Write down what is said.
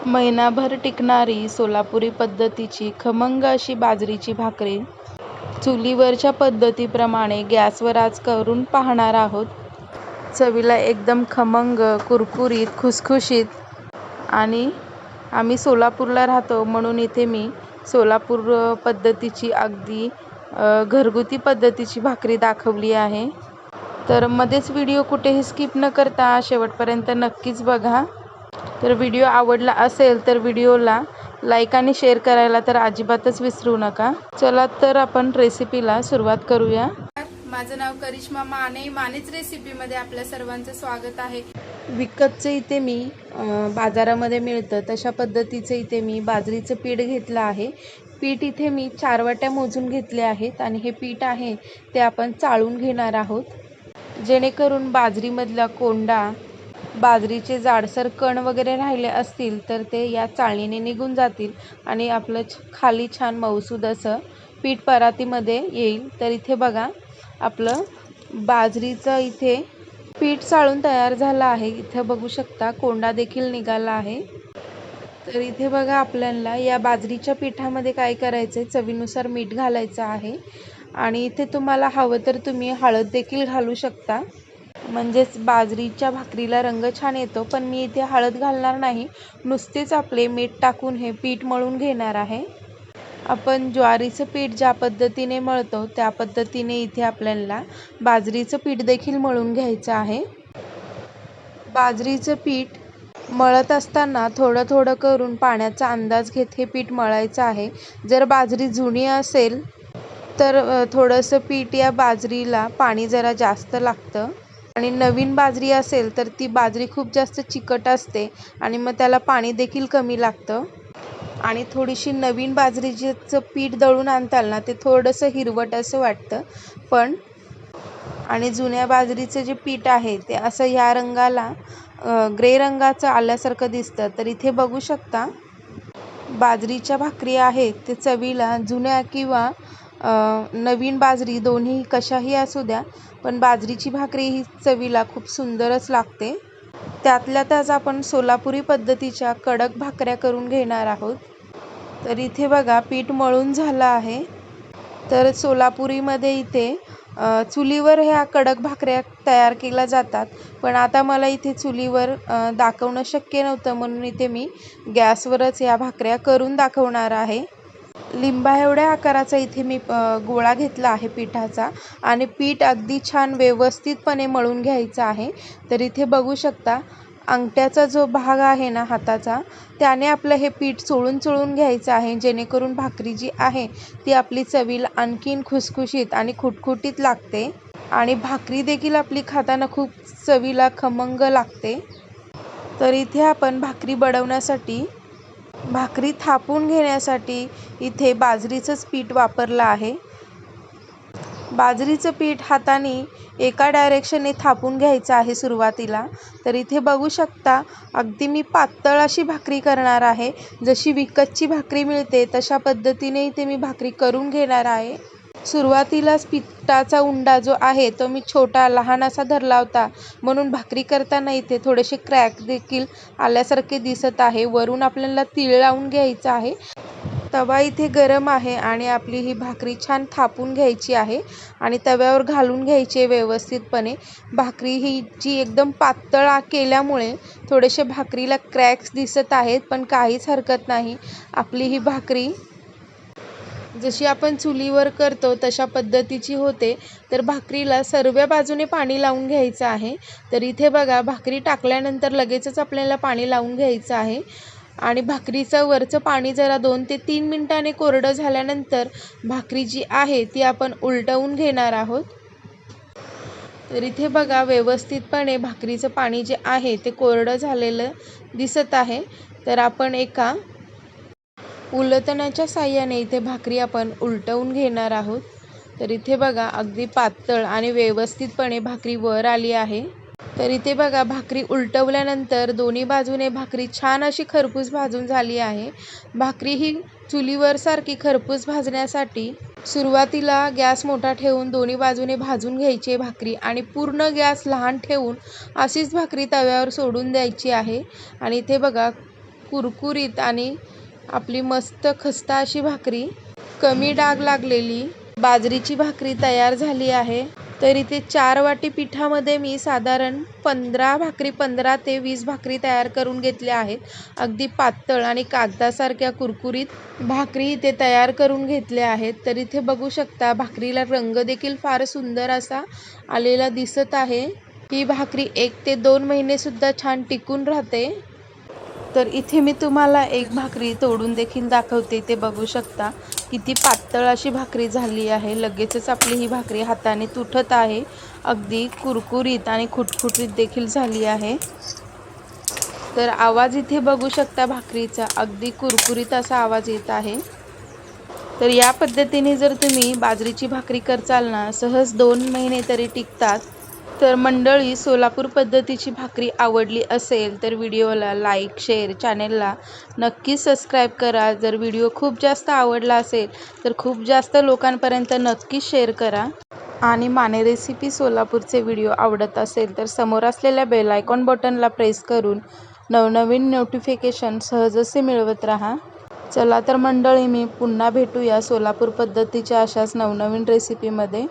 महिनाभर टिकणारी सोलापुरी पद्धतीची खमंग अशी बाजरीची भाकरी चुलीवरच्या पद्धतीप्रमाणे गॅसवर आज करून पाहणार आहोत. चवीला एकदम खमंग, कुरकुरीत, खुसखुशीत. आणि आम्ही सोलापूरला राहतो म्हणून इथे मी सोलापूर पद्धतीची अगदी घरगुती पद्धतीची भाकरी दाखवली आहे. तर मध्येच व्हिडिओ कुठेही स्किप न करता शेवटपर्यंत नक्कीच बघा. तर व्हिडिओ आवडला असेल तर व्हिडिओला लाईक आणि शेअर करायला तर अजिबातच विसरू नका. चला तर आपण रेसिपीला सुरुवात करूया. माझं नाव करिश्मा माने. मानेच रेसिपीमध्ये आपल्या सर्वांचं स्वागत आहे. विकतचं इथे मी बाजारामध्ये मिळतं तशा पद्धतीचं इथे मी बाजरीचं पीठ घेतलं आहे. पीठ इथे मी 4 वाट्या मोजून घेतले आहेत आणि हे पीठ आहे ते आपण चाळून घेणार आहोत, जेणेकरून बाजरीमधला कोंडा, बाजरीचे जाडसर कण वगैरे राहिले असतील तर ते या चाळणीने निघून जातील आणि आपलं खाली छान मऊसूद असं पीठ परातीमध्ये येईल. तर इथे बघा आपलं बाजरीचं इथे पीठ चाळून तयार झालं आहे. इथे बघू शकता कोंडा देखील निघाला आहे. तर इथे बघा आपल्याला या बाजरीच्या पिठामध्ये काय करायचं आहे, चवीनुसार मीठ घालायचं आहे आणि इथे तुम्हाला हवं तर तुम्ही हळद देखील घालू शकता, म्हणजेच बाजरीच्या भाकरीला रंग छान येतो. पण मी इथे हळद घालणार नाही, नुसतेच आपले मीठ टाकून हे पीठ मळून घेणार आहे. आपण ज्वारीचं पीठ ज्या पद्धतीने मळतो त्या पद्धतीने इथे आपल्याला बाजरीचं पीठ देखील मळून घ्यायचं आहे. बाजरीचं पीठ मळत असताना थोडं थोडं करून पाण्याचा अंदाज घेत हे पीठ मळायचं आहे. जर बाजरी जुनी असेल तर थोडंसं पीठ या बाजरीला पाणी जरा जास्त लागतं आणि नवीन बाजरी असेल तर ती बाजरी खूप जास्त चिकट असते आणि मग त्याला पाणी देखील कमी लागतं. आणि थोडीशी नवीन बाजरीचं पीठ दळून आणताल ना ते थोडंसं हिरवट असं वाटतं पण, आणि जुन्या बाजरीचं जे पीठ आहे ते असं ह्या रंगाला ग्रे रंगाचं आल्यासारखं दिसतं. तर इथे बघू शकता बाजरीच्या भाकरी आहेत ते चवीला जुन्या किंवा नवीन बाजरी दोन्ही कशाही असू द्या, पण बाजरीची भाकरी ही चवीला खूप सुंदरच लागते. त्यातल्या त्यात आपण सोलापुरी पद्धतीच्या कडक भाकऱ्या करून घेणार आहोत. तर इथे बघा पीठ मळून झालं आहे. तर सोलापुरीमध्ये इथे चुलीवर ह्या कडक भाकऱ्या तयार केल्या जातात, पण आता मला इथे चुलीवर दाखवणं शक्य नव्हतं म्हणून इथे मी गॅसवरच या भाकऱ्या करून दाखवणार आहे. लिंबा एवढ्या आकाराचा इथे मी गोळा घेतला आहे पिठाचा आणि पीठ अगदी छान व्यवस्थितपणे मळून घ्यायचं आहे. तर इथे बघू शकता अंगठ्याचा जो भाग आहे ना हाताचा, त्याने आपलं हे पीठ चोळून घ्यायचं आहे, जेणेकरून भाकरी जी आहे ती आपली चवीला आणखीन खुसखुशीत आणि खुटखुटीत लागते आणि भाकरी देखील आपली खाताना खूप चवीला खमंग लागते. तर इथे आपण भाकरी बनवण्यासाठी, भाकरी थापून घेण्यासाठी इथे बाजरीचंच पीठ वापरलं आहे. बाजरीचं पीठ हाताने एका डायरेक्शनने थापून घ्यायचं आहे सुरुवातीला. तर इथे बघू शकता अगदी मी पातळ अशी भाकरी करणार आहे, जशी विकतची भाकरी मिळते तशा पद्धतीने इथे मी भाकरी करून घेणार आहे. सुरुवातीलाच पिठाचा उंडा जो आहे तो मी छोटा लहान असा धरला होता, म्हणून भाकरी करताना इथे थोडेसे क्रॅक देखील आल्यासारखे दिसत आहे. वरून आपल्याला तीळ लावून घ्यायचं आहे. तवा इथे गरम आहे आणि आपली ही भाकरी छान थापून घ्यायची आहे आणि तव्यावर घालून घ्यायची व्यवस्थितपणे. भाकरी ही जी एकदम पातळ केल्यामुळे थोडेसे भाकरीला क्रॅक्स दिसत आहेत, पण काहीच हरकत नाही. आपली ही भाकरी जशी आपण चुलीवर करतो तशा पद्धतीची होते. तर भाकरीला सर्व बाजूने पाणी लावून घ्यायचं आहे. तर इथे बघा भाकरी टाकल्यानंतर लगेचच आपल्याला पाणी लावून घ्यायचं आहे आणि भाकरीचं वरचं पाणी जरा 2 ते 3 मिनिटांनी कोरडं झाल्यानंतर भाकरी जी आहे ती आपण उलटवून घेणार आहोत. तर इथे बघा व्यवस्थितपणे भाकरीचं पाणी जे आहे ते कोरडं झालेलं दिसत आहे. तर आपण एका उलटण्याच्या साहाय्याने इथे भाकरी आपण उलटवून घेणार आहोत. तर इथे बघा अगदी पातळ आणि व्यवस्थितपणे भाकरी वर आली आहे. तर इथे बघा भाकरी उलटवल्यानंतर दोन्ही बाजूने भाकरी छान अशी खरपूस भाजून झाली आहे. भाकरी ही चुलीवर सारखी खरपूस भाजण्यासाठी सुरुवातीला गॅस मोठा ठेवून दोन्ही बाजूने भाजून घ्यायची भाकरी आणि पूर्ण गॅस लहान ठेवून अशीच भाकरी तव्यावर सोडून द्यायची आहे. आणि इथे बघा कुरकुरीत आणि आपली मस्त खस्ता अशी भाकरी, कमी डाग लागलेली बाजरीची भाकरी तयार झाली आहे. तर इथे 4 वाटी पिठामध्ये मी साधारण 15 ते 20 भाकरी तयार करून घेतल्या आहेत. अगदी पातळ आणि कागदासारख्या कुरकुरीत भाकरी इथे तयार करून घेतल्या आहेत. तर इथे बघू शकता भाकरीला रंग देखील फार सुंदर असा आलेला दिसत आहे. ही भाकरी 1 ते 2 महिने सुद्धा छान टिकून राहते. तर इथे मी तुम्हाला एक भाकरी तोडून देखील दाखवते. ते बघू शकता किती पातळ अशी भाकरी झाली आहे. लगेचच आपली ही भाकरी हाताने तुटत आहे. अगदी कुरकुरीत आणि खुटखुटीत देखील झाली आहे. तर आवाज इथे बघू शकता भाकरीचा अगदी कुरकुरीत असा आवाज येत आहे. तर या पद्धतीने जर तुम्ही बाजरीची भाकरी करचाल ना, सहज 2 महिने तरी टिकतात. तर मंडळी, सोलापूर पद्धतीची भाकरी आवडली असेल तर व्हिडिओला लाईक, शेअर, चॅनेलला नक्की सबस्क्राईब करा. जर व्हिडिओ खूप जास्त आवडला असेल तर खूप जास्त लोकांपर्यंत नक्की शेअर करा. आणि माने रेसिपी सोलापूरचे व्हिडिओ आवडत असेल तर समोर असलेल्या बेल आयकॉन बटनला प्रेस करून नवनवीन नोटिफिकेशन सहजसे मिळवत राहा. चला तर मंडळी, मी पुन्हा भेटूया सोलापूर पद्धतीच्या अशाच नवनवीन रेसिपीमध्ये.